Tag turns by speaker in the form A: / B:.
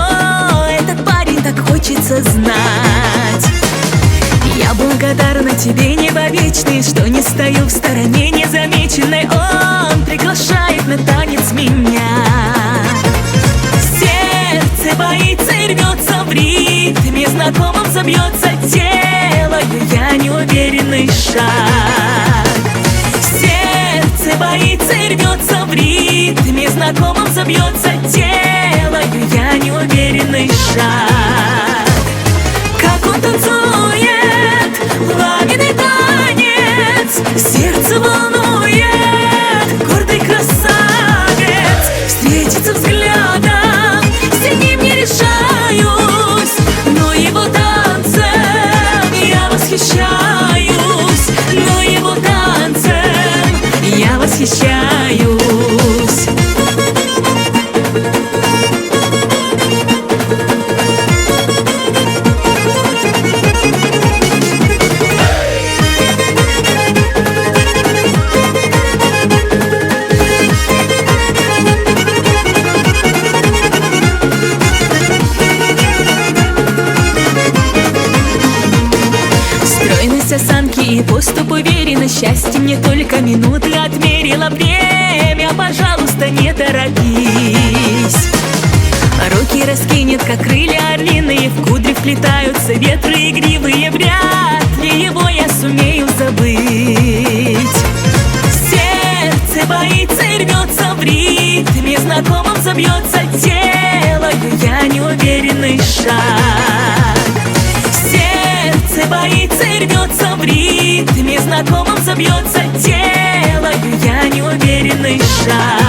A: кто этот парень, так хочется знать. Я благодарна тебе, небо вечный, что не стою в стороне незамеченной. Он приглашает на танец меня. Сердце боится и рвется в ритме знакомым, забьется, делаю я неуверенный шаг. Сердце боится и рвется в ритме знакомым, забьется, делаю я неуверенный шаг. Как он танцует, пламенный танец, сердце волнует, гордый красавец. Встретиться взглядом, с ним не решаюсь, но его танцем я восхищаюсь, но его танцем я восхищаюсь. Осанки и поступ уверенно, счастье мне только минуты отмерило время. Пожалуйста, не торопись. Руки раскинет, как крылья орлиные, в кудри вплетаются ветры игривые. Вряд ли его я сумею забыть. Сердце боится и рвется в ритме знакомым, забьется, делаю я неуверенный шаг. Сердце боится и рвется в ритме знакомым, забьется, делаю я неуверенный шаг.